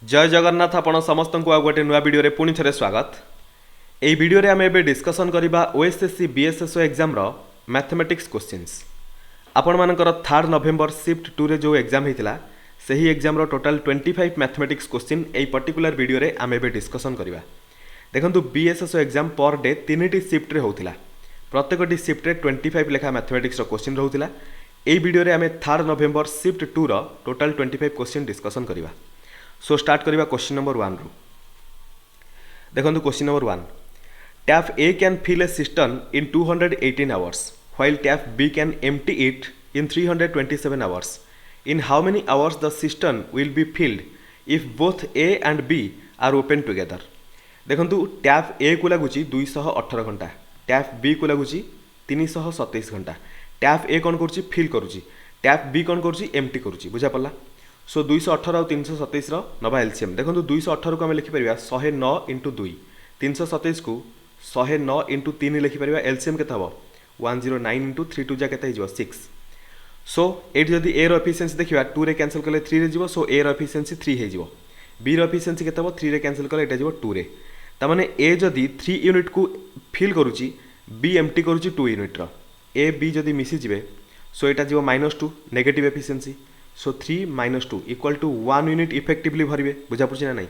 जय जगन्नाथ आपण समस्त को आ गोटे नुआ वीडियो पुणी थे स्वागत। यही वीडियो आम ए डिस्कसन करवा ओएसएससी बीएसएसओ एग्जाम मैथमेटिक्स क्वेश्चंस। आपण मानकर 3 नवेम्बर शिफ्ट 2 रे जो एग्जाम होता से ही एग्जाम टोटाल 25 मैथमेटिक्स क्वेश्चन यही पर्टिकुलर वीडियो आम ए डिस्कसन करवा। देखो बीएसएसओ एग्जाम पर डे 3टी शिफ्ट होता, प्रत्येक शिफ्ट 25 लेखा मैथमेटिक्स क्वेश्चन रोला। यही वीडियो आम 3 November shift 2 total 25 question discussion करवा। सो स्टार्ट करवा क्वेश्चन नंबर 1 रु। देखो question number 1, tap A can fill a system in 218 hours while tap B can empty it in 327 hours. In how many hours the system will be filled if both A and B are open together. देखो tap A को लगुच 218 घंटा, tap B को लगुच 327 घंटा। Tap ए कौन कर fill करुच्ची, tap B कौन कर एम्प्टी करुच्ची, बुझा पड़ा। सो 218 और 327 नवा एलसीएम। देखो 218 को आम लिखिपर 109 इंटू 2, 327 को 109 इंटू 3 लिखिपर। एलसीएम के 109 इंटू 3 2 जा के 6। सो ये जदि ए एफिशिएंसी देखा 2 रे कैंसिल कले 3 रे जीवो, सो ए एफिशिएंसी 3 हो। बी एफिशिएंसी के 3 रे कैंसिल कले ये 2 रे। तार ए जदि 3 यूनिट को फिल करुच्ची, बी एम्प्टी करुच्ची 2 यूनिट ए बी जदि मिसीजे, सो यहाँ जीव -2 negative efficiency. So 3 - 2 equal to 1 unit effectively भरवे, बुझा पड़ी ना नहीं।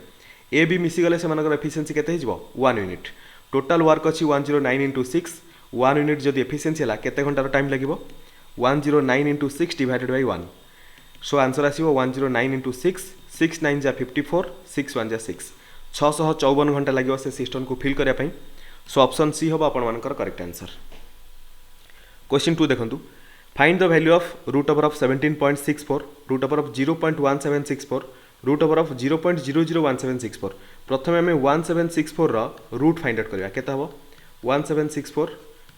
ए बी मिसीगले से एफिशिएंसी केते हो 1 यूनिट। टोटाल वर्क अच्छी 109 इंटू 6, 1 यूनिट जदि एफिशिएंसी है केते घंटार टाइम लगे 109 into 6 divided by 1। So answer आसो 109 इंटू 6, 6 9 जा 54, 6 1 जा 6, 654 घंटा लगे से सिस्टम को फिल करने। सो ऑप्शन सी हम आपर करेक्ट आंसर। क्वेश्चन 2 देखो, find the value of root over of 17.64, root over of 0.1764, root over of 0.001764। प्रथम आम 1764 रूट फाइंड आउट करवा केता हम 1764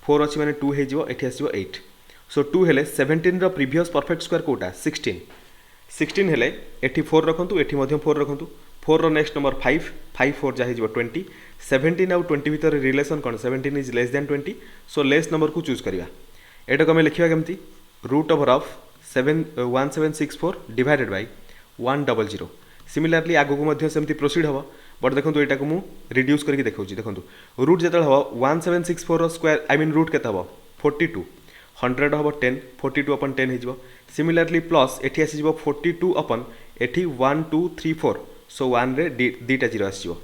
4 अच्छी मैंने 2 हो, ये आसो 8। सो 2 हेले 17 प्रीवियस परफेक्ट स्क्वायर कोटा 16, 16 हेले एठी 4 रखु, एठी 4 रखु। 4 नेक्स्ट नंबर 5, 5 4 जा 20, 17 आउ 20 भितर रिलेशन कौन 17 is less than 20। So less number को चूज करवा। एटा को आम लिखा केमती root over of 1764 divided by 100। Similarly आगो को सेमती प्रोसीड हम, बट देखो यहाँ को मुझे रिड्यूस करके देखा। देखो रूट जो हम 1764 स्क्वायर आई मीन रूट के 42, 100 हम 10, 42 अपन 10 हो। सिमिलरली प्लस एटी आस 42 अपन एटी 1 2 3 4, सो 1 रे दीटा जीरो आसो।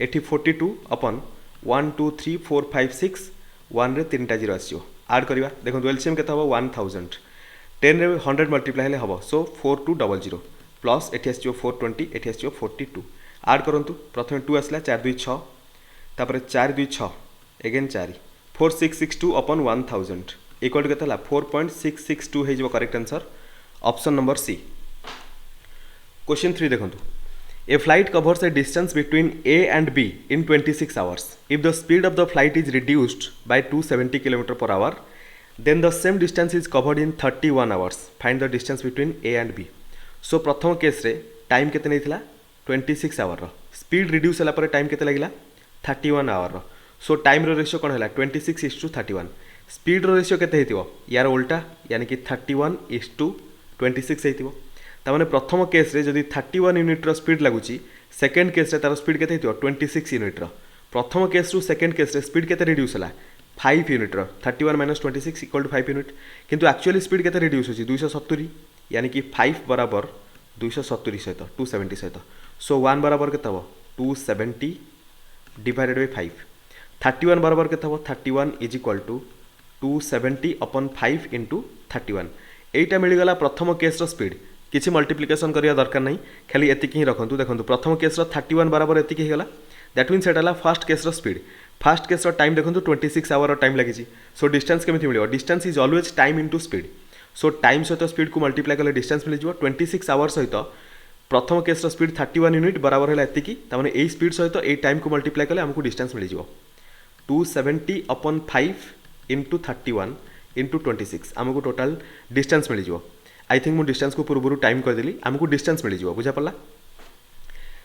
एटी 42 अपन 1 2 3 4 5 6, 1 रे 3टा जीरो आसो। आड करवा देखो एलसीएम के 1000, 10 रे 100 मल्टीप्लाई हेले हम, सो 4200 प्लस एटी आसो 420, एटी आसो 42। आड करंतु प्रथम 2 आसला 4 2 6, तापर 4 2 6 एगेन 4, 4662 अपन 1000 इक्वल टू के 4.662 हो। Correct answer option number C. Question 3 देखो, a flight covers a distance between A and B in 26 hours. If the speed of the flight is reduced by 270 km/h, then the same distance is covered in 31 hours. Find the distance between A and B. So प्रथम case रे time केते नहीं 26 hour, speed reduce है time केते लगिला 31 hour. So time row ratio कौन है 26:31। Speed row ratio केते हेतिबो यार उल्टा, यानी कि 31:26 हेतिबो। तामाने प्रथम केस रे जदि 31 यूनिट स्पीड लगुच, सेकेंड केस रे तार स्पीड केते हेतिबो 26 यूनिट। प्रथम केस रु सेकेंड केस रे स्पीड केते रिड्यूस है 5 यूनिट। 31 - 26 equal to 5 unit. किंतु एक्चुअली स्पीड केते रिड्यूस होची 270, यानी कि 5 बराबर 270 सहित 270 सहित। सो 1 बराबर केते हबो 270 डिवाइडेड बाय 5। 31 बराबर केते हबो 31 इज इक्वल टू 270 अपन 5 इंटू 31। एटा मिलगला प्रथम केस रो स्पीड। किसी मल्टीप्लिकेशन करिया दरकार नहीं, खाली एतिक ही रखु। देखो प्रथम केस 31 बराबर एतिक ही गला, that means Etah fast case speed. Fast case time देखो 26 आवर टाइम लगी। सो डिस्टेंस केमी मिले, distance is always time into speed. So time सहित स्पीड को मल्टीप्लाई कले डिस्टेंस मिल 26 आवर सहित प्रथम केस स्पीड 31 यूनिट बराबर है एतिकी। तार यही स्पीड सहित यही टाइम को मल्टीप्लाई कले आमको डिस्टेंस मिल 270 अपन 5 इंटू 31 इंटू 26 आमको total distance mill. I think मुझे डिस्टेंस को पूर्व टाइम करदेली, आमको डिस्टेंस मिल बुझा पड़ा।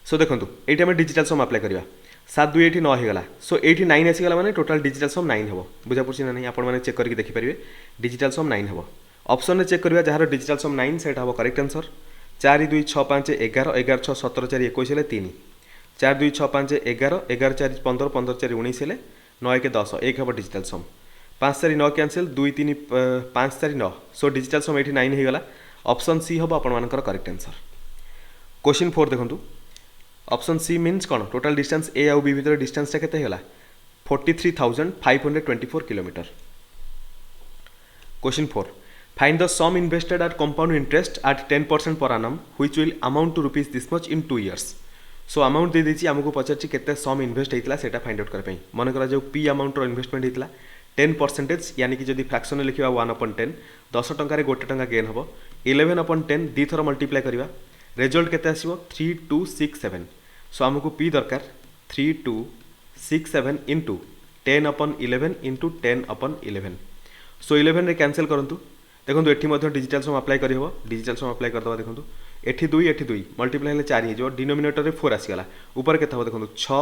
सो देखो ये आम डिजिटल सम अप्लाई करवा 7 2 ये 9 होगा। सो ये 9 आसीगला माने टोटाल डिजिटल सम 9 हम, बुझा पड़ी ना नहीं। आपने चेक करके देखिपारे डिजिटल सम 9 हम। ऑप्शन में चेक करवा जार डिजिटल सम 9 से हम करेक्ट आंसर। 4 2 6 5 11 11 6 17 4 21 हेले 3 4 2 6 5 11 11 4 15 15 4 19 हेले 9 1 10 1 हम डिजिटल सम 5 4 9 कैंसिल 2 3 5 4 9 सो डिजिटल सम ये 9 होगा ऑप्शन सी हम आपण करेक्ट आंसर। क्वेश्चन 4 देखो ऑप्शन सी मीन्स कौन टोटल डिस्टेंस ए आउ बी भीतर डिस्टेंस केते होला 43,524 kilometre. Question 4 find the sum invested at compound interest at 10% per annum which will amount to rupees this much in 2 years। So amount दे देछि हमको पचारछि केते सम invest हेतिला सेटा फाइंड आउट करबे मन करा जो पी अमाउंट रो इन्वेस्टमेंट हेतिला 10% यानी कि जदि फ्रैक्शन लिखिबा 1/10 10 टंका रे 1 टंका गेन हबो 11/10 दी थर मल्टीप्लाई करिबा रिजल्ट केते आसीबो 3267। सो हमको पी दरकार 3267 इंटू 10/11 इंटू 10/11 सो 11 रे कैंसिल करंतु देखो ये डिजिटल सम अप्लाई कर डिजिटल सम अप्लाई करदे देखो एठी 2 मल्टीप्लाई हेले 4 हो डिनोमिनेटर रे 4 आसीगला ऊपर केते हो देखो 6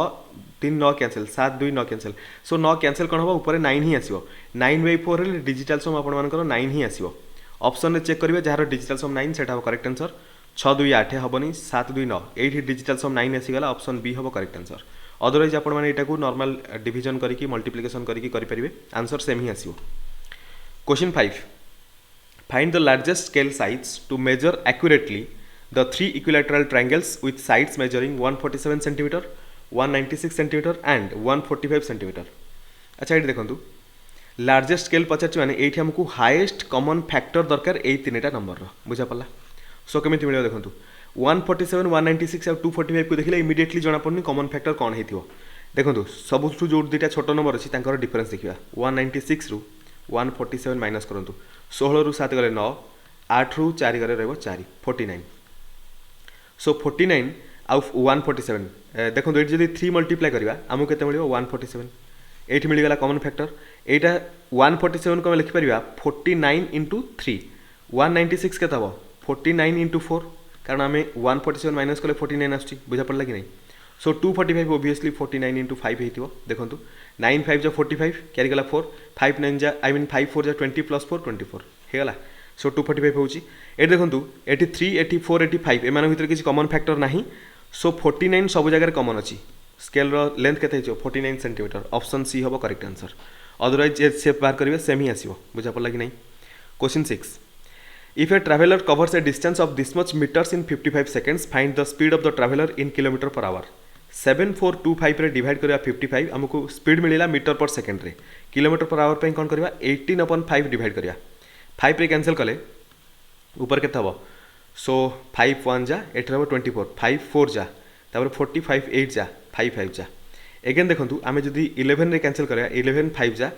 3 9 कैंसिल 7 2 9 कैंसिल सो 9 कैंसिल कौन हम ऊपर 9 ही आसीबो 9/4 रे डिजिटल सम आपण मानकर 9 ही आसीबो ऑप्शन रे चेक करिवे जहार डिजिटल सम 9 सेटा हो करेक्ट आंसर 6 2 8 हबनी 7 2 9 एठी डिजिटल सम 9 आसीगला ऑप्शन बी हबो करेक्ट आंसर। अदरवाइज आपण माने एटा को नॉर्मल डिवीजन करिकि मल्टीप्लिकेशन करिकि करि परिबे आंसर सेम ही आसीबो। Question 5 find the largest scale size to measure accurately the 3 equilateral triangles with sides measuring 147 cm 196 cm and 145 cm। अच्छा ये देखो लार्जेस्ट स्केल पचार माने ये हमको हाईएस्ट कॉमन फैक्टर दरकार यही 3टा नंबर बुझा पड़ा। सो केमी मिले देखो 147 196 और 245 को देखिले इमीडिएटली जना पड़नी कॉमन फैक्टर कौन होइथिबो देखो सब जो दुटा छोट नंबर अच्छी तांकर डिफरेंस देखिबा 196 रु 147 माइनस करंतु 16 रु 7 गले 9 8 रु 4 गले रहबो 4 49 सो 49 आउ 147 देखो ये जब 3 मल्टीप्लाई करवा आमको केते मिलिबो 147 एठी मिलगला कॉमन फैक्टर एटा 147 को लिखि परिबा 49 इंटू 3 196 केते हबो 49 इंटू 4 कारण आमे 147 माइनस कले 49 आछी बुझा पड़ला कि नहीं। सो 245 ऑब्वियसली 49 इंटू 5 हेतिबो देखो 9 5 जा 45 कैरी गला 4 5 9 जा आई मीन 5 4 जा 20 प्लस 4 24 हेगला सो 245 होची ए देखो 83 84 85 एमान भीतर किसी कॉमन फैक्टर नाही सो 49 सब जगह कॉमन अछि स्केल रो लेंथ केते हिचो 49 सेंटीमीटर ऑप्शन सी होबो करेक्ट आंसर। अदरवाइज जे शेप बार करिवे सेम ही आसीबो बुझा पड़ला कि नहीं। Question 6 if a traveller covers a distance of this much metres in 55 seconds find the speed of the traveller in kilometre per hour 7425 रे डिवाइड करिया 55 हमको स्पीड मिलिला मीटर पर सेकंड रे किलोमीटर पर आवर पे कोन करिवा 18/5 divide करिया 5 रे cancel कले ऊपर के हम सो 5 1 जा एट हम 24 5 4 जा तापर 45 8 जा 5 5 जा एगेन देखो आम जब 11 रे कैंसिल करा 11 5 जा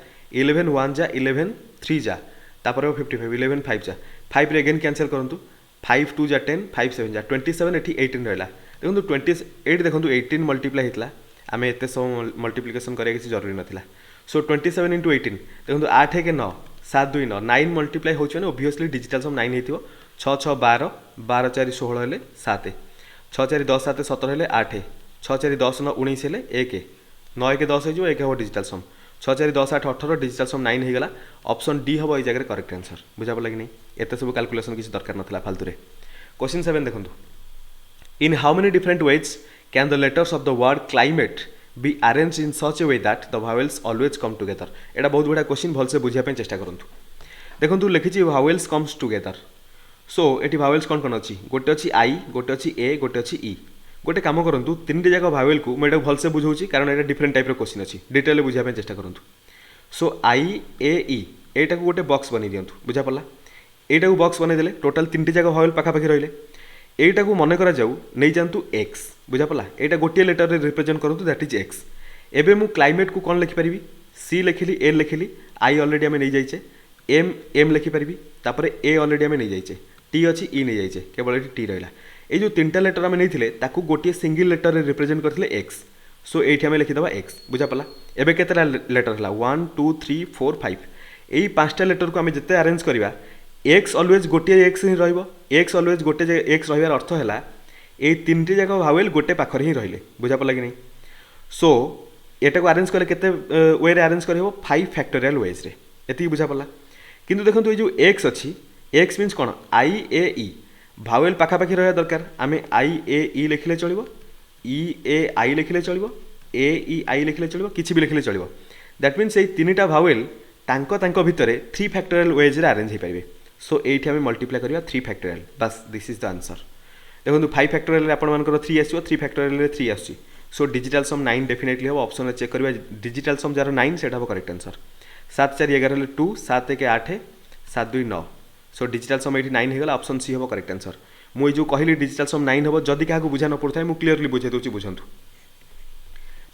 11 1 जा 11 3 जा तापर 55 11 5 जा 5 रे एगेन कैंसिल करंतु 5 2 जा 10 5 7 जा 27 एठी 18 रहला देखो 28 देखो 18 मल्टीप्लाई होता आम एत सब मल्टीप्लिकेशन करिया किसी जरूरी नथिला सो 27 इंटू 18 देखो 8 1 9 7 2 9 9 मल्टीप्लाई होने ओबियसली डिजिटल सम 9 हो 6 6 12 12 4 16 हेले 7 6 4 10 7 17 हेले 8 6 4 10 9 19 हेले 1 9 1 10 हो 1 हो डिजिटल सम 6 4 10 8 18 डिजिटल सम 9 होगला ऑप्शन डी हम ये जगह करेक्ट आंसर बुझा पड़ा कि नहीं एत सब कैलकुलेशन किसी दरकार नथिला फालतू रे। क्वेश्चन 7 देखो इन how many different ways can the letters of the word climate be arrange in such A way that the vowels always come together एटा बहुत बड़ा क्वेश्चन भलसे बुझिया चेष्टा करंतु देखो लिखी वावेल्स कम्स टुगेदर सो ये वावेल्स कौन कौन अच्छी गोटे अच्छी आई गोटे अच्छी ए गोटे अच्छी ई गोटे कम करूँ 3टी जाक वावेल को मुझे भलसे बुझाऊँ कारण ये डिफरेंट टाइप क्वेश्चन अच्छी डिटेल बुझापी चेष्टा करूँ सो आई ए ई एटा को गोटे बॉक्स बन दिंतु बुझा पड़ा यू बॉक्स बनईदे टोटाल 3टी जाक वावेल पाखापाखि रही यहीटा को मन करा जाऊ नहीं जातु एक्स बुझा पड़ा यहाँ गोटे लेटर रिप्रेजेंट करूँ दैट इज एक्स एबे मु क्लाइमेट को कौन लिखिपारि सी लिखिली ए लिखिली आई ऑलरेडी आम नहीं जाइए एम एम लिखिपारि तापर ए ऑलरेडी आम नहीं जाइए टी अच्छी ई नहीं जाइए केवल ये टी रहा ये जो 3टा लेटर आम नहीं गोटे सिंगल लेटर रिप्रेजेंट करते एक्स सो ये आम लिखिदे एक्स बुझा पड़ा एबे केतेटा लेटर है 1 2 3 4 5 यही 5टा लेटर को आम जिते अरेंज करवा एक्स ऑलवेज गोटे एक्स ही एक्स ऑलवेज गोटे एक्स रही अर्थ है ये 3टी जाक भावेल गोटे पाखर ही रही बुझा पड़ा कि नहीं सो एटा को अरेंज कले केते वे रे अरेंज कर 5 फैक्टोरियल वेज रे बुझा पड़ा किंतु देखो ये जो एक्स अच्छी एक्स मीन्स कौन आई ए ई भावेल पाखापाखि रहा दरकार आम आई ए ई लिखिले चलो ई ए आई लिखिले चलो ए ई आई लिखिले चलो किसी भी लिखिले चलो दैट मीन्स ये तीनटा भावेल तांको भितर 3 फैक्टोरियल वेज अरेंज हो पारे सो ये आम मल्टीप्लाई करवा 3 फैक्टोरियल बस दिस इज द आंसर देखो 5 फैक्टोरियल आपर 3 आसो 3 फैक्टोरियल 3 आस सो डिजिटल सम 9 डेफिनेटली हम ऑप्शन चेक करवा डिजिटल सम जार 9 से करेक्ट आंसर 7 4 11 2 7 1 8 7 2 9 सो डिजिटल सम ये 9 होगा ऑप्शन सी हम करेक्ट आंसर मुझे जो कहली डिजिटल सम 9 हम जदि क्या बुझा न पड़ता है मुझे क्लीयरली बुझे दूसरी बुझु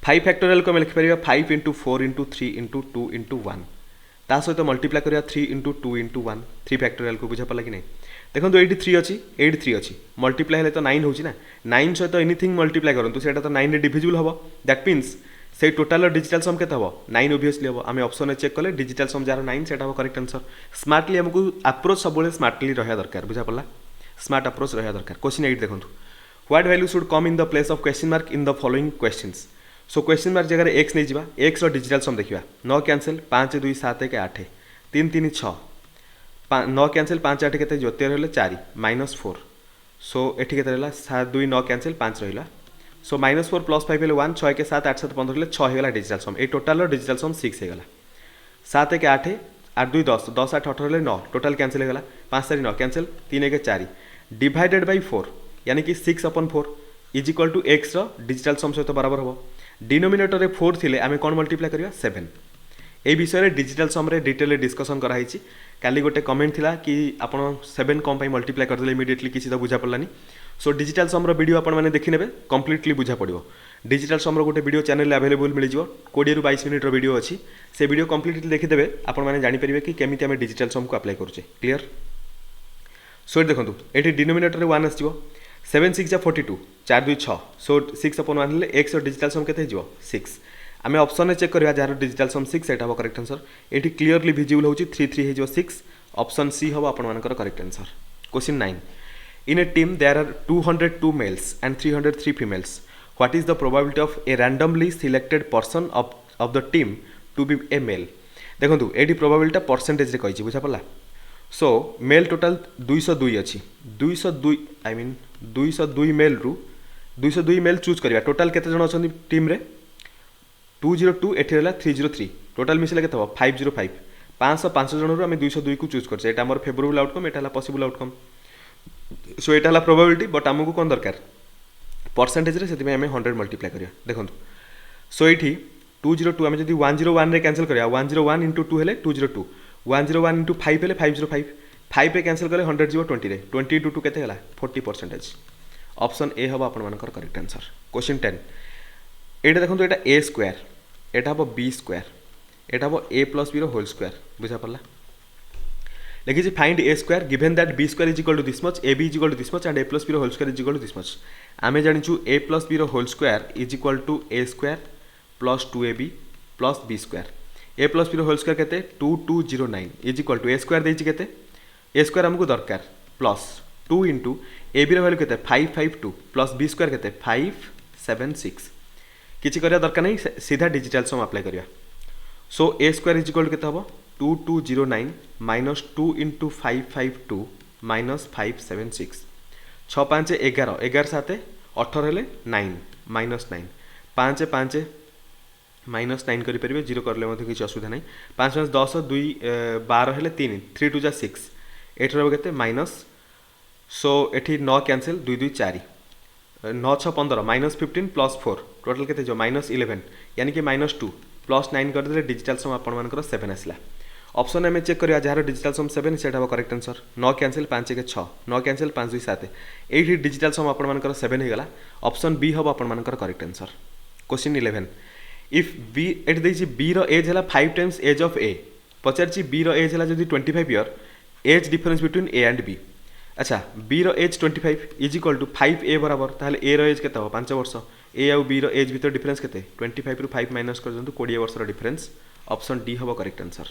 5 फैक्टोरियल को लिखिपर 5 इंटू 4 इंटू 3 इंटू 2 इंटू 1 ता सहित मल्टीप्लाई करवा 3 इंटू 2 इंटू 1 3 फैक्टोरियल को बुझा पाला कि नहीं देखो ये 3 अच्छी ये 3 अच्छी मल्टीप्लाई हेल्ले तो 9 होची ना 9 सहित एनीथिंग मल्टीप्लाई करूँ से तो 9 डिविजिबल हम दैट मीन्स से टोटाल डिजिटल सम के 9 ओबियसली हम आम ऑप्शन चेक कले डिजिटल सम जार 9 से करेक्ट आंसर स्मार्टली आमको अप्रोच सब स्मार्टली रहा दरकार बुझा पड़ा स्मार्ट अप्रोच रहा दरकार क्वेश्चन 8 देखो what value should come in the place of question mark in the following questions so question mark जगह एक्स नहीं जावा एक्स डिजिटल सम देखा 9 कैंसल 5 2 7 1 8 3 3 6 9 कैंसल 5 8 के ज्योति रहा 4 -4 सो ये 7 2 9 कैंसल 5 रहा सो -4 + 5 1 6 के 7 8 7 15 6 होगा डिजिटल सम ये टोटाल डिजिटल सम 6 होगा 7 1 8 8 2 10 10 8 18 9 टोटाल कैंसल होगा 5 4 9 कैंसल 3 1 4 डिवाइडेड बाय 4 यानी कि 6/4 is equal to X digital sum सहित बराबर हम डिनोमिनेटर रे 4 थिले आमे कोन मल्टीप्लाई करिया 7 ए विषय रे डिजिटल सम रे डिटेल डिस्कशन करा हिची काली गोटे कमेंट थिला कि आपण 7 कम पाई मल्टीप्लाई कर देले इमीडिएटली किसी तो बुझा पड़लानी सो डिजिटल सम रो वीडियो आपण माने देखि नेबे कंप्लीटली बुझा पड़िबो डिजिटल सम रो गोटे वीडियो चैनल रे अवेलेबल मिल जिवो 20 रु 22 मिनिट रो वीडियो अछि से वीडियो कंप्लीटली देखि देबे आपण माने जानि परिबे कि केमिति आमे डिजिटल सम को अप्लाई करूचे क्लियर सो देखंतु एठी डिनोमिनेटर रे 1 आसीबो 7 6 42 4 2 6 सो 6/1 हेले एक्स डिजिटल सम केते हिजो 6 आमे ऑप्शन चेक करबा जार डिजिटल सम 6 एटा हो करेक्ट आंसर एठी क्लियरली विजिबल होची 3 3 हिजो 6 ऑप्शन सी हो आपण मानकर correct answer question 9 in a team there are 202 males and 303 females what is the probability of a randomly selected person of the team to be a male देखंतु एठी probability percentage रे कहिची बुझा पड़ला सो mail total 202 अच्छी 202 I mean 202 mail रु 202 mail choose करिया total केते जण अछंती टीम रे 202 एठी रहला 303 टोटाल मिसले केते हो 505 505 जण रु हम 202 को चूज करछे एटा हमर फेवरेबल आउटकम एटा हला पॉसिबल आउटकम सो एटा हला प्रोबेबिलिटी बट हमकु कोन दरकार परसेंटेज रे सेति हमें 100 मल्टीप्लाई करिया देखंतु सो एठी 202 हम जदी 101 रे कैंसिल करिया 101 into 2 हेले 202 101 into 5 हेले 505 5 रे कैंसिल कले 100 जीरो 20 रे 20 into 2 केते हला 40% ऑप्शन ए हबो आपण मानकर करेक्ट आंसर क्वेश्चन 10 एटा देखंतु एटा a स्क्वायर एटा हबो b स्क्वायर एटा हबो a + b रो होल स्क्वायर बुझा पड़ला लेकिन जे find a square given that b square is equal to this much ab is equal to this much and a + b रो whole square is equal to this much आमे जानिचु a + b रो whole square is equal to a square + 2ab + b square a + b रो whole square केते 2209 is equal to a square देछि केते a square हमको दरकार प्लस 2 into ab रो value केते 552 + b स्क्वायर केते 576 किछि करिया दरकार नहीं सीधा डिजिटल सम अप्लाई करिया so a square is equal to केते हबो 2209 - 2 into 552 - 576 6 5 11 11 7 18 हेले 9 -9 5 5 -9 करि परिबे 0 करले मध्ये किछि असुविधा नै 5 5 10 2 12 हेले 3 3 2 जा 6 8 रहबो केते माइनस सो एठी 9 कैंसिल 2 2 4 9 6 15 -15 + 4 टोटल केते जो -11 यानी कि -2 + 9 कर देले डिजिटल सम आपण मानकर 7 आसला ऑप्शन में चेक करिया जार डिजिटल सम 7 सेट हबो करेक्ट आंसर 9 कैंसिल 5 के 6 9 कैंसिल 5 2 7 एठी डिजिटल सम आपण मानकर 7 हे गला ऑप्शन बी हबो आपण मानकर correct answer question 11 if B एट देछि बी रो एज हला 5 टाइम्स एज ऑफ ए पचारछि बी रो एज हला जदी 25 year age difference between A and B अच्छा बी रो age 25 is equal to 5 A बराबर ताहले ए रो एज केते हो 5 वर्ष ए आउ बी रो एज भीतर डिफरेंस केते 25 रु 5 माइनस कर दंतु 20 वर्ष रो डिफरेंस ऑप्शन डी हबो करेक्ट आंसर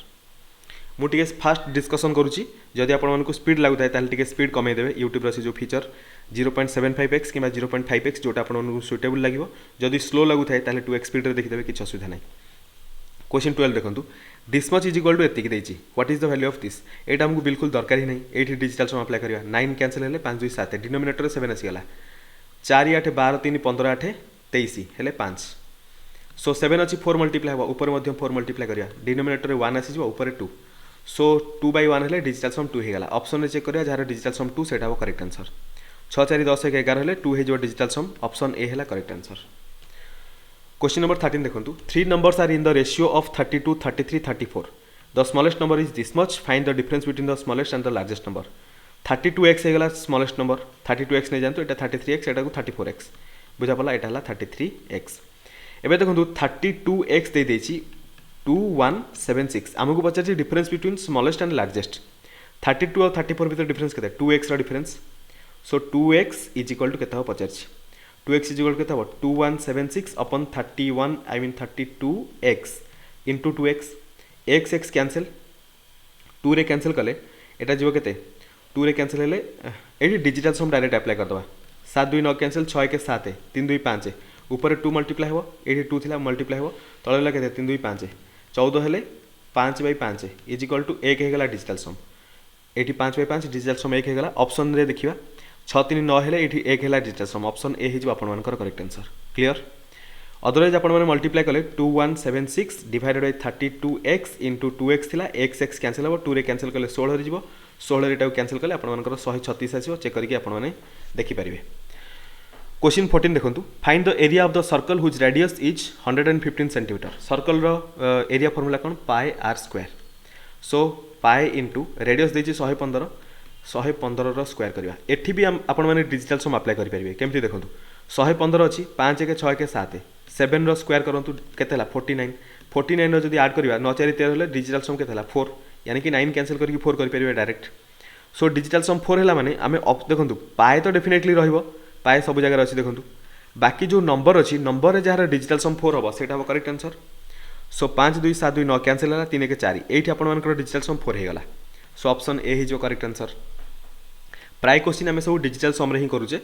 मु टिके फास्ट डिस्कशन करूची जदि आपण मानको स्पीड लागु थाए ताहले टिके स्पीड कमे देबे YouTube रो जो फीचर 0.75x किबा 0.5x जोटा आपण मानको सुटेबल लागिवो जदि स्लो लागु थाए ताहले 2x स्पीड रे देखि देबे किछ असुविधा नै क्वेश्चन 12 देखो this much is equal to एतिक देछि what is the value of this एटा हमको बिल्कुल दरकार ही नहीं एठी डिजिटल सम अप्लाई करिया 9 कैंसिल हेले 5 2 7 डिनोमिनेटर 7 आसी गला 4 8 12 3 15 8 23 हेले 5 सो 7 अछि 4 मल्टीप्लाई हो ऊपर मध्य 4 मल्टीप्लाई करिया डिनोमिनेटर 1 आसी जो ऊपर 2 सो 2 by 1 हेले डिजिटल सम 2 हे गला ऑप्शन रे चेक करिया जहार डिजिटल सम 2 सेटा हो करेक्ट आंसर 6 4 10 1 11 हेले 2 हे जो डिजिटल सम ऑप्शन ए हेला करेक्ट आंसर क्वेश्चन नंबर 13 देखो 3 numbers are in the ratio of 32 33 34 the smallest number is this much find the difference between the smallest and the largest number 32x हेगला smallest number 32x नहीं जानतो एटा 33x एटा को 34x बुझा पला एटा हला 33x एबे देखो 32x दे देछि 2176 हमको पचार difference between smallest and largest 32 और 34 भीतर डिफरेंस केते 2x रा difference so 2x is equal to केते हो पचार 2x इज इक्वल केते हो 2176 अपन 31 I mean 32x into 2x x cancel 2 रे कैंसिल कले एटा जीव केते 2 रे कैंसिल हेले एटी डिजिटल सम डायरेक्ट अप्लाई कर दबा 7 2 9 कैंसिल 6 के 7 3 2 5 ऊपर 2 मल्टीप्लाई हो एटी 2 थिला मल्टीप्लाई हो तळे ला केते 3 2 5 14 हेले 5 by 5 इज इक्वल टू 1 हेगला डिजिटल सम एटी 5 by 5 डिजिटल सम 1 हेगला ऑप्शन रे देखिबा 6 3 9 हेले एटी 1 हेला डिजिटल सम ऑप्शन ए हिजो आपण मानकर करेक्ट आंसर क्लियर अदरवाइज आपण माने मल्टीप्लाई कले 2176 divided by 32x into 2x थिला x कैंसिल हो 2 रे कैंसिल कले 16 रे जीवो 16 रे कैंसिल कले आपण मानकर 136 आसीबो चेक करके आपण माने देखि परिबे क्वेश्चन 14 देखंतु find the area of the circle whose radius is 115 centimetre circle रो एरिया फार्मूला कोन pi r square so pi into radius देछि 115 115 रो स्क्वायर करबा एठी भी आपण माने डिजिटल सम अप्लाई करि परिबे केमति देखंतु 115 अछि 5 के 6 के 7 7 रो स्क्वायर करंतु केतेला 49 रो जदी ऐड करबा 9 4 13 होले डिजिटल सम केतेला 4 यानी कि 9 कैंसिल करके 4 कर परिबे डायरेक्ट सो डिजिटल सम 4 हैला माने आमे देखंतु पाए तो डेफिनेटली रहइबो पाए सब जगह अछि देखंतु बाकी जो नंबर अछि नंबर रे जहार डिजिटल सम 4 होबो सेटा हो करेक्ट आंसर सो 5 2 7 2 9 कैंसिल हैला 3 के 4 एठी आपण मानकर डिजिटल सम 4 हे गला सो ऑप्शन ए हि जो करेक्ट आंसर प्राय क्वेश्चन आमे सब डिजिटल सम रे ही करूचे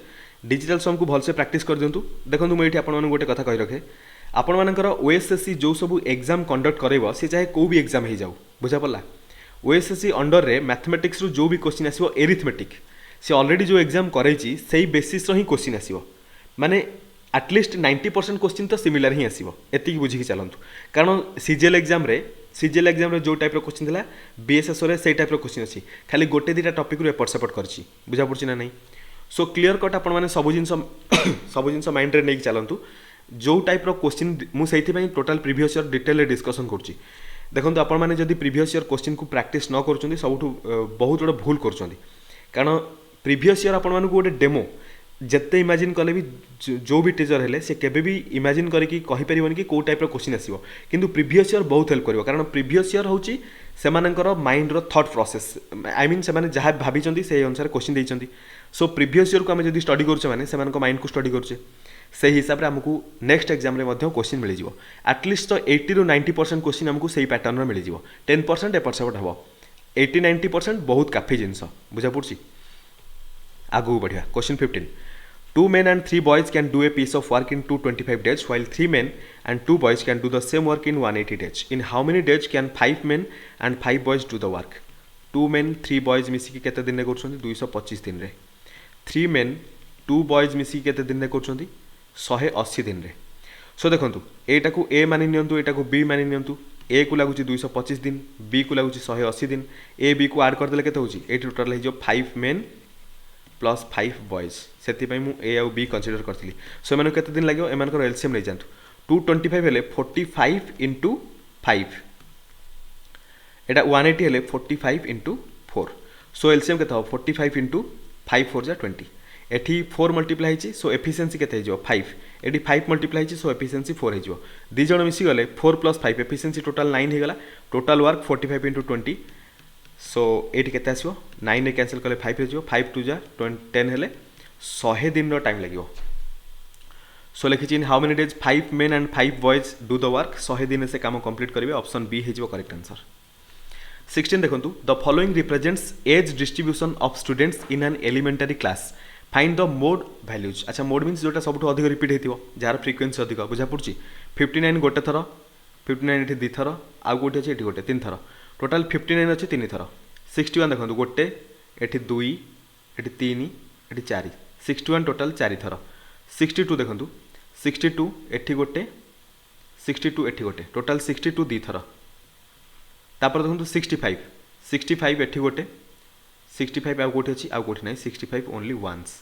डिजिटल सम को भल से प्रैक्टिस कर दियंतु देखंतु म एठी आपण माने गोटे कथा कहि रखे आपण मानकर ओएसएससी जो सब एग्जाम कंडक्ट करैबो से चाहे को भी एग्जाम हे जाऊ बुझा पड़ला ओएसएससी अंडर रे मैथमेटिक्स रु जो भी क्वेश्चन आसीबो एरिथमेटिक से ऑलरेडी जो एग्जाम करैछि सेही बेसिस रो ही क्वेश्चन आसीबो माने एटलीस्ट 90% क्वेश्चन तो सिमिलर ही आसीबो एति बुझी कि चलंतु कारण सीजीएल एग्जाम रे जो टाइप रो क्वेश्चन थिला बीएसएस रे सेही टाइप रो क्वेश्चन अछि खाली गोटे दिटा टॉपिक रु एपट सेपट करछि बुझा पड़छि ना नहीं सो क्लियर कट आपण माने सब जिंस माइंड रे नै चलंतु जो टाइप रो क्वेश्चन मु सेहिथि पई टोटल प्रीवियस ईयर डिटेल रे डिस्कशन करछि देखंतु आपण माने जदी प्रीवियस ईयर क्वेश्चन को प्रैक्टिस न करछन्ती सबठु बहुत बड़ भूल करछन्ती कारण प्रीवियस ईयर आपण माने गोटे डेमो जत्ते इमेजिन कले भी जो भी टीचर हेले से केबे भी इमेजिन करिकि कहि परिबन कि को टाइप रो क्वेश्चन आसीबो किंतु प्रीवियस ईयर बहुत हेल्प करिवो कारण प्रीवियस ईयर होची सेमानकर माइंड रो थॉट प्रोसेस आई मीन सेमाने जहा भाबिचंती से अनुसार क्वेश्चन देइचंती सो प्रीवियस ईयर को हम जदी स्टडी करछे माने सेमानक माइंड को स्टडी करछे से हिसाब रे हमकु नेक्स्ट एग्जाम रे मध्ये क्वेश्चन मिलि जिवो एटलीस्ट तो 80 ରୁ 90% क्वेश्चन हमकु सेही पैटर्न रे मिलि जिवो 10% एपट सेपट हबो 80 90% बहुत काफी जिंस बुझा पड़छि आगु बढ़िया question 15 2 men and 3 boys can do a piece of work in 225 days while 3 men and 2 boys can do the same work in 180 days in how many days can 5 men and 5 boys do the work 2 men 3 boys मिसी के केते दिन रे करछन्ती 225 दिन रे 3 men 2 boys मिसी केते दिन रे करछन्ती 180 दिन रे सो देखंतु एटा को ए मानि नियंतु एटा को बी मानि नियंतु ए को लागुची 225 दिन बी को लागुची 180 दिन ए बी को ऐड कर देले केते होची ए टोटल हे जो 5 men प्लस 5 बॉयज सेति पई मु ए और बी कंसीडर करथिली सो एमाने केते दिन लागो एमानकर एलसीएम नै जानतु 225 हेले 45 * 5 एटा 180 हेले 45 * 4 सो एलसीएम केते हो 45 * 5 4 जा 20 एठी 4 मल्टीप्लाई हिची सो एफिशिएंसी केते हे जो 5 एठी 5 मल्टीप्लाई हिची सो एफिशिएंसी 4 हे जो दी जण मिसी गले 4 + 5 एफिशिएंसी टोटल 9 हे गला टोटल वर्क 45 * 20 सो एठी केते आसीबो 9 ने कैंसिल करले 5 रे जिवो 5 2 जा 10 हेले 100 दिन रो टाइम लागिवो सो लिखिछि in how many days 5 men and 5 boys do the work 100 दिन से काम कंप्लीट करिवे ऑप्शन बी हे जिवो करेक्ट आंसर 16 देखंतु the following represents age distribution of students in an elementary class find the mode values अच्छा mode means जोटा सबठु अधिक रिपीट हेतिवो जार फ्रीक्वेंसी अधिक बुझा पड़छि 59 गोटे थरो 59 ये 2 थर आउ कौटी अच्छे ये गोटे 3 थर टोटाल 59 अच्छे 3 थर 61 देखो गोटे ये 2 ये 3 ये 4 61 टोटाल 4 थर 62 देखो 62 एठी गोटे 62 एठी गोटे टोटाल 62 2 थर तापर देखो 65 65 एठी गोटे 65 आउ कौटी अच्छी आउ कौटी ना 65 ओनली वन्स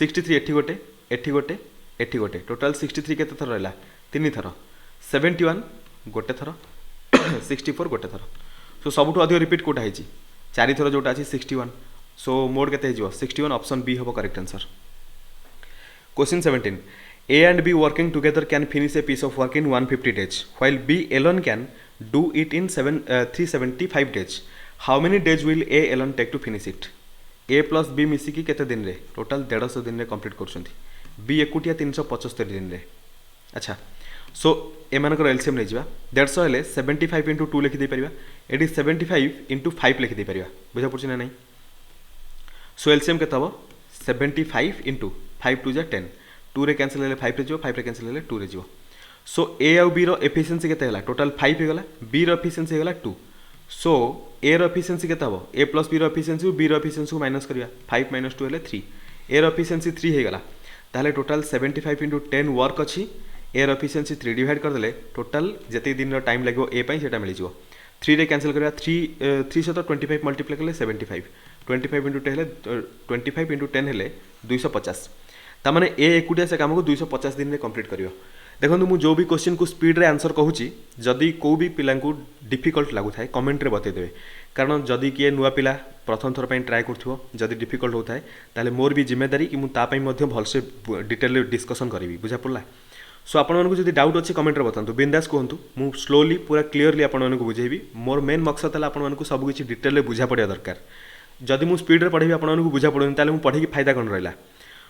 63 एठी गोटे एठी गोटे एठी गोटे टोटाल 63 केते थर रहा 3 थर 71 गोटे थर 64 गोटे थर सो सबुठ अधिक रिपीट कोटा है 4 थर जोटा अच्छी 61 सो मोड केते 61 ऑप्शन बी हम correct answer question 17 A and B working together can finish a piece of work in 150 days while B alone can do it in 375 days how many days will A alone take to finish it A plus B मिसिकी केते दिन रे total 150 दिन रे complete करछंती B एकुटिया 375 दिन रे अच्छा सो एमानकर LCM नै जिबा 150 हेले 75 into 2 लिखि दे परिबा एडी 75 into 5 लिखि दे परिबा बुझा पड़छ ना नै सो एलसीएम केते हबो 75 into 5 2 जा 10 2 रे कैंसिल हेले 5 रे जिवो 5 रे कैंसिल हेले 2 रे जिवो सो ए आउ बी रो एफिशिएंसी केते हला टोटाल 5 हे गला बी रो एफिशिएंसी हे गला 2 सो ए रो एफिशिएंसी केते हबो ए प्लस बी रो एफिशिएंसी बी रो एफिशिएंसी को माइनस करिया 5 - 2 हेले 3 ए रो एफिशिएंसी 3 हे गला ताले टोटाल 75 into 10 वर्क अछि ए रो एफिशिएंसी 3 डिवाइड कर देले टोटाल जते दिन रो टाइम लागो ए पई सेटा मिलि जिवो 3 रे कैंसिल करिया 3 से तो 25 मल्टीप्लाई करले 75 25 into 10 हेले 25 into 10 हेले 250 तामाने ए एकुटिया से काम को 250 दिन में कंप्लीट करियो देखो मु जो भी क्वेश्चन को स्पीड रे आंसर कहूची जदि को भी पिला को डिफिकल्ट लागु थाए कमेंट रे बते देबे कारण जदि किए नुआ पिला प्रथम थर पई ट्राई करथुओ जदि डिफिकल्ट होताए ताले मोर भी जिम्मेदारी कि मु ता पई मध्ये भल से डिटेल डिस्कशन करिवि बुझा पड़ला सो आपण मानको जदि डाउट अछि कमेंट रे बतांतु बिंदास कहंतु मु स्लोली पूरा क्लियरली आपण मानको बुझेबी मोर मेन मकसद हला आपण मानको सब किछि डिटेल रे बुझा पड़िया दरकार जदि मु स्पीड रे पढेबी आपण मानको बुझा पड़ोनी ताले मु पढी कि फायदा कोन रहला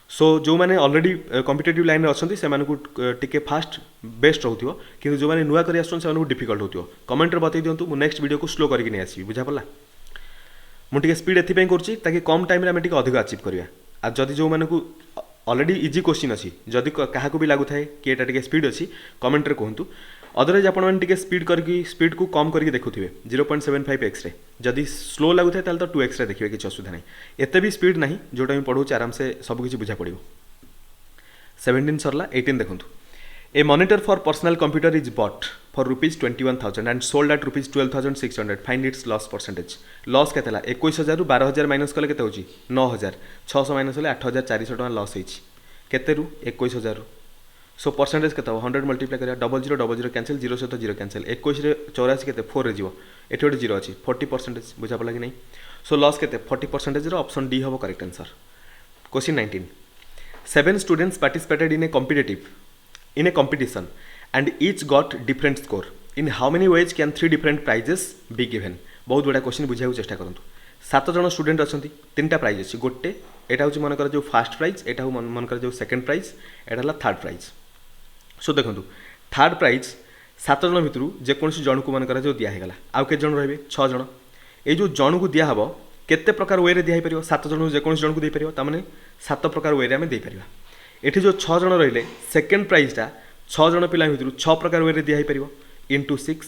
सो जो मैंने ऑलरेडी कॉम्पिटिटिव लाइन में अच्छा से टिके फास्ट बेस्ट रोथो कि जो मैंने नुआ कर डिफिकल्ट होतो कमेंट रे बतई दिंतु मु नेक्स्ट वीडियो को स्लो करके नहीं आसबि बुझा पड़ला मुझे स्पीड एथि करुच्ची ताकि कम टाइम आम टे अधिक अचीव करवा आ जदि जो मैंने ऑलरेडी इजी क्वेश्चन अच्छी जदि क्या भी लगुए कि यहाँ टे स्पीड अच्छी कमेंट रे कहतु अदरवाइज आपटे स्पीड करके स्पीड को कम करके देखुए 0.75x रे जदि स्लो लगुए तो 2x रे देखिए किसी असुविधा नहीं एत भी स्पीड ना जोटा पढ़ाऊँ आराम से सबकि बुझा पड़ो 17 सरला 18 देखूँ a monitor for personal computer is bought for ₹21,000 and sold at ₹12,600 find its loss percentage loss के 21,000 रू 12,000 माइनस कले के 9,600 माइनस 8,400 लॉस होते 21,000 सो परसेंटेज के 100 मल्टीप्लाई करा 0000 कैंसिल 0 सहित 0 कैंसिल 21 रे 84 के 4 रे जीवो एठी गोटे 0 अच्छी 40% बुझा पड़ा कि नहीं सो लॉस के 40% ऑप्शन डी हम correct answer question 19 7 students participated in A competition and each got different score in how many ways can 3 different prizes be given बहुत बड़ा क्वेश्चन बुझाइबो चेष्टा करंतु 7 जन स्टूडेंट अच्छा 3टा प्राइज अच्छी गोटे यहाँ हूँ मनकर जो फास्ट प्राइज यहाँ हूँ मनकर जो सेकेंड प्राइज यहाँ थर्ड प्राइज सो देखो थर्ड प्राइज 7 जन भितर जेकोसी जन को मनकर जो दिहगला आउ के जन रे 6 जन ये जो जन को दिहब केते प्रकार वे दी पार 7 जन जेकोसी जन को दे पार तमें 7 प्रकार वे आम दे पार ये जो 6 जन रही सेकेंड प्राइजटा 6 जन पिला भितर 6 प्रकार वे दी पार इंटू 6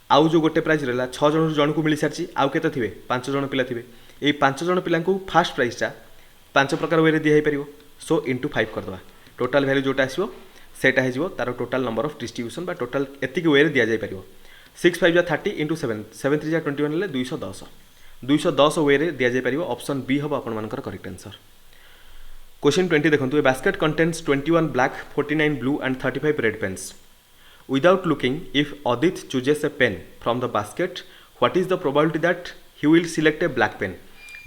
आउ जो गोटे प्राइज रहा 6 जन जन को मिल सारी आउ के थे 5 जन पिला थे ये 5 जन पिला फास्ट प्राइजटा 5 प्रकार वे दी पार सो इंटू 5 करदे टोटाल वैल्यू जोटा आसो सेटा हो तार टोटाल नंबर ऑफ डिस्ट्रीब्यूशन बा टोटाल एतिक वे दि जापर 6 5 30 इंटू 7 7 3 21 हेल्ले 210 210 वे दि जापर ऑप्शन बी हम आपर करेक्ट आंसर क्वेश्चन 20 देखो a basket contains 21 black 49 blue and 35 red pens without looking if Adit chooses a pen from the basket what is the probability that he will select a black pen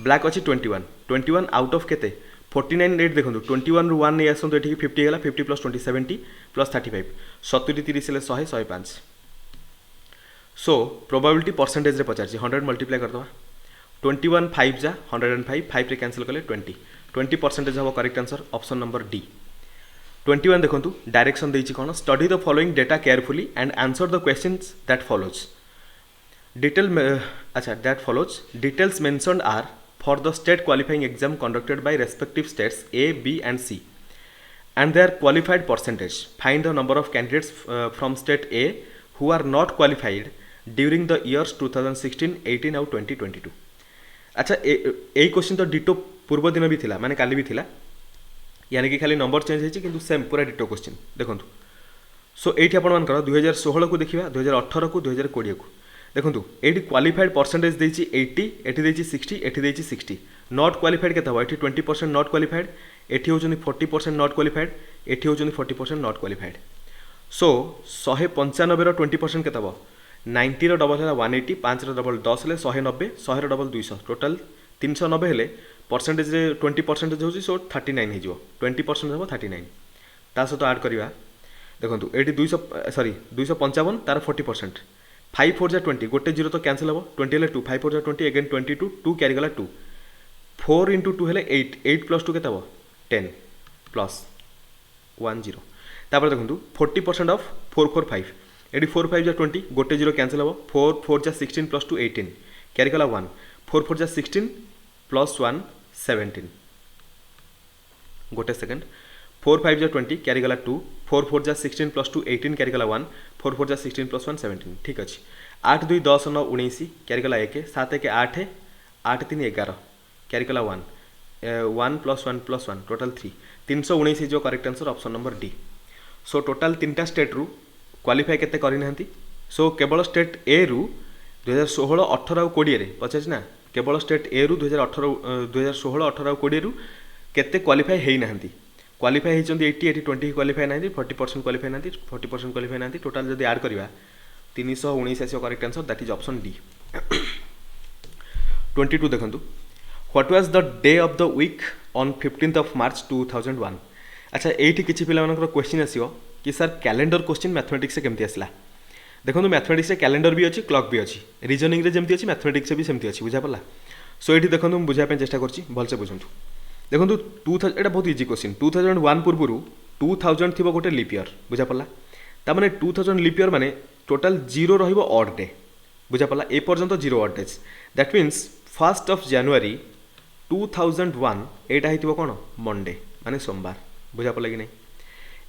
black अच्छी 21 out of केते 49 red देखो 21 रु 1 नहीं आसतु ये 50 है 50 plus 20 70 plus 35 70 30 हेल्ले 100 105 so probability percentage रे पचार 100 multiply करदे 21 5 जा 105 5 रे कैंसिल कले 20% हम correct answer option number D 21 देखो डायरेक्शन देछि कोन study the following data carefully and answer the questions that follows details mentioned are for the state qualifying exam conducted by respective states A, B and C and their qualified percentage. Find the number of candidates from state A who are not qualified during the years 2016, 18 आउ 2022। अच्छा यही question तो ditto पूर्व दिन भी थिला माने काली भी थिला, यानी कि खाली नंबर चेंज होइछि किंतु सेम पूरा डिटो क्वेश्चन देखंतु। सो एठी आपण मानकर 2016 को देखिबा, 2018 को, 2020 को देखंतु। एठी क्वालिफाइड परसेंटेज देछि 80, एठी देछि 60, एठी देछि 60। नॉट क्वालिफाइड केता हो एठी 20% नॉट क्वालिफाइड, एठी होचनि 40% नॉट क्वालिफाइड, एठी होचनि 40% नॉट क्वालिफाइड। सो 195 रो 20% केता हो 90 रो डबल है 180, 5 रो डबल 10 ले 190, 100 रो डबल 200, टोटल 390 हेले परसेंटेज रे 20% होची। सो 39 हिजो 20% हो 39। ता सहित ऐड करिवा देखंतु एठी 200 सॉरी 255 तार 40%, 5 4 जा 20, गोटे 0 तो कैंसिल हो 20 हेले 2, 5 4 जा 20 अगेन 22, 2 कैरी गला 2, 4 इंटू 2 हेले 8, 8 प्लस 2 केता हो 10 प्लस 1 0। तापर देखंतु 40% ऑफ 445, एडी 4 5 जा 20, गोटे 0 कैंसिल हो 4 4 जा 16 प्लस 2 18, कैरी गला 1, 4 4 जा 16 प्लस 1 17, गोटे सेकंड 4 5 जा 20, कैरी गला 2, 4 4 जा 16 प्लस 2 18, कैरी गला 1, 4 4 जा 16 प्लस 1 17। ठीक अच्छे 8 2 10 9 19, कैरी गला 1, 7 1 8, 8 3 11, कैरी गला 1, 1 प्लस 1 प्लस 1 टोटल 3, 319 जो correct answer option number D. So total 3टा स्टेट रु क्वालिफाई केते करि नाहंती। सो केवल स्टेट ए रु 2016 18 और 20 रे पचास ना, केवल स्टेट ए रु 2016 18 और 20 रु केते क्वालिफाई हेई नाहंती। क्वालिफाई होती 80 एटी 20 क्वालिफाई ना, 40% क्वालिफाई ना, 40% क्वालिफाई ना, टोटाल जब ऐड करवा 319 आस correct answer that is option D. 22 देखो what was the day of the week on 15th of March 2001। अच्छा ये किसी पिला क्वेश्चन आसो कि सर कैलेंडर क्वेश्चन मैथमेटिक्स केमती आसला। देखो मैथमेटिक्स कैलेंडर भी अच्छी, क्लॉक भी अच्छी, रीजनिंग रे जमती अच्छी, मैथमेटिक्स भी सेमती अच्छी, बुझा पड़ा। सो ये देखो मुझे बुझाई चेष्टा करछि, भलसे बुझंतु। देखो 2000 एटा बहुत इजी क्वेश्चन। 2001 पूर्व 2000 थी गोटे लीप ईयर, बुझा पड़ा। तामाने 2000 लीप ईयर माने टोटल 0 रहिबो ऑड डे, बुझा पड़ा। ए पर्यंत 0 odd days, that means 1 January 2001 Etah हितबो cone Monday माने सोमवार, बुझा पड़ा कि नहीं।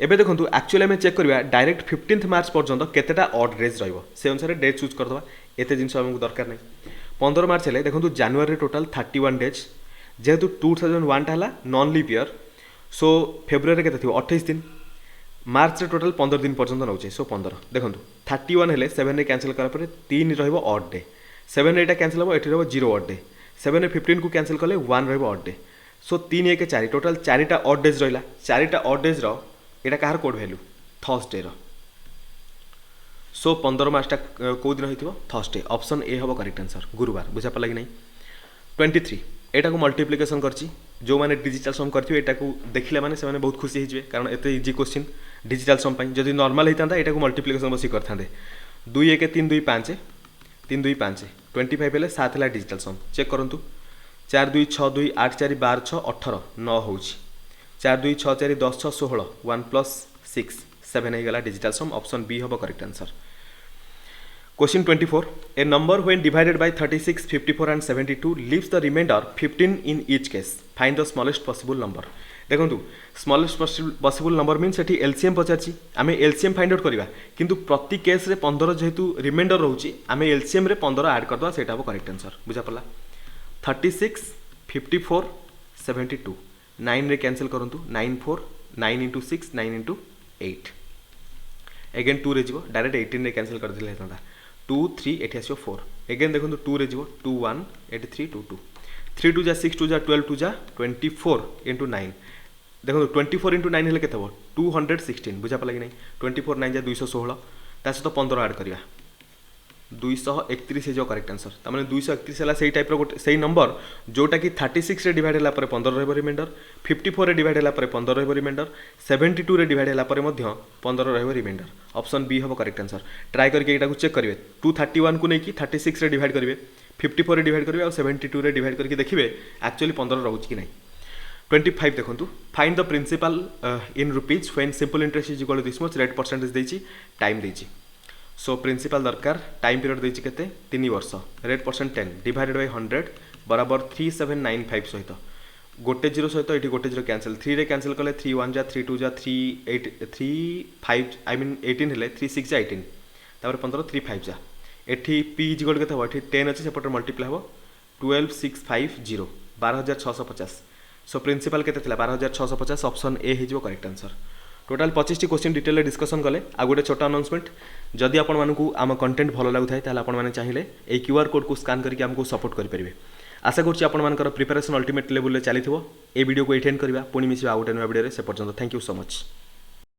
एबे देखो एक्चुअली आम चेक करवा डायरेक्ट 15th March पर्यंत केतेटा ऑड डेज रहिबो, से अनुसार डेट चूज करदवा। एते जिनस हमको दरकार नहीं। 15 मार्च हेले देखो जनवरी टोटल 31 डेज, जेहेतु 2001 टा नॉन लीप ईयर। सो फेब्रुआरी के 28 दिन, मार्च रे टोटल 15 दिन पर्यंत नौचे। सो 15 देखो 31 हेले 7 रे कैंसिल करा परे 3 रहिबो ऑड डे, 7 एटा कैंसिल हो एठी रहबो 0 ऑड डे, 7 रे 15 को कैंसिल कले 1 रहिबो ऑड डे। सो 3 1 4 टोटल 4टा ऑड डेज रहिला। 4टा ऑड डेज रो एटा कहार कोड वैल्यू थर्सडे रो। सो 15 मार्चटा को दिन होइथिबो थर्सडे, ऑप्शन ए हबो करेक्ट आंसर गुरुवार, बुझा पड़ा कि नहीं। 23 एटा को मल्टीप्लिकेशन करछि, जो माने डिजिटल सम करथिबे एटा को देखिले माने से माने बहुत खुशी हिजबे, कारण एते इजी क्वेश्चन डिजिटल सम पई। जदि नॉर्मल हितांता एटा को मल्टीप्लिकेशन बसी करथांदे। 2 1 3 2 5 3 2 5 25 हेले 7 ला डिजिटल सम चेक करंतु। 4 2 6 2 8 4 12 6 18 9 होउछि, 4 2 6 4 10 6 16 1 प्लस 6 7 हो गला डिजिटल सम, ऑप्शन बी हबो correct answer. Question 24 a number when divided by 36 54 and 72 leaves the remainder 15 in each case, find the smallest possible number. देखो स्मॉलेस्ट पॉसिबल नंबर मीन सेठी LCM पचारछि, आमे LCM find out करबा, किंतु प्रति case रे 15 जेहेतु रिमाइंडर रहउछि आमे एलसीएम रे 15 ऐड करदवा, सेटा हबो करेक्ट आंसर, बुझा पड़ला। 36 54 72 9 रे कैंसिल करंतु, 9 4 9 इंटू 6 9 इंटू 8 अगेन 2 रे जीवो, डायरेक्ट 18 रे कैंसिल कर दिले हेतंदा। 2 3 एठी आसियो 4 अगेन देखो 2 रे जीवो 2 1 एठी 3 2 2 3 2 जा 6 2 जा 12 2 जा 24 इंटू 9 देखो 24 इंटू 9 हेले केते हो 216, बुझा पड़ा कि नहीं। 24 9 जा 216 ता सहित 15 ऐड करिया 231 जो करेक्ट आंसर। तामाने 231 है सही टाइप गोटे सही नंबर जोटा कि 36 रे डिवाइड होला परे 15 रहबो रिमाइंडर, 54 रे डिवाइड होला परे 15 रहबो रिमाइंडर, 72 रे डिवाइड होला परे मध्य 15 रहबो रिमाइंडर, ऑप्शन बी हबो करेक्ट आंसर। ट्राई करके एटा को चेक करिवे, 231 को नेकी 36 रे डिवाइड करिवे, 54 रे डिवाइड करिवे और 72 रे डिवाइड करके देखिवे एक्चुअली 15 रहउछि कि नहीं। 25 देखंतु find the principal in rupees when simple interest is equal to this much, rate percentage देछि, टाइम देछि। सो प्रिंसिपल दरकार, टाइम पीरियड देछि केते 3 वर्ष, रेट परसेंट 10 डिवाइडेड बाय 100 बराबर 3795 सहित गोटे 0 सहित एठी गोटे 0 कैंसिल, 3 रे कैंसिल कले 3 1 जा 3 2 जा 3 8 3 5 आई मीन 18 हेले 3 6 जा 18 तापर 15 3 5 जा एठी पी इज इक्वल केते हो एठी 10 अछि सेपटर मल्टीप्लाई हो 12650 12650 सो प्रिंसिपल केते थिला 12650 ऑप्शन ए हिजो correct answer. Total 25 T question detail discussion कले आ गोटे छोटा अनाउंसमेंट जदि आपण मानकू आम कंटेंट भलो लागुथाय ताले आपण माने चाहिए ए क्यूआर कोड को स्कैन करके हमको सपोर्ट करि परिबे। आशा करूँ आपण मानकर प्रिपरेशन अल्टीमेट लेवल रे चली ए वीडियो को एटेंड करबा पुणी मिसिबा आ गोटे नया वीडियो रे से पर्यंत थैंक यू सो मच।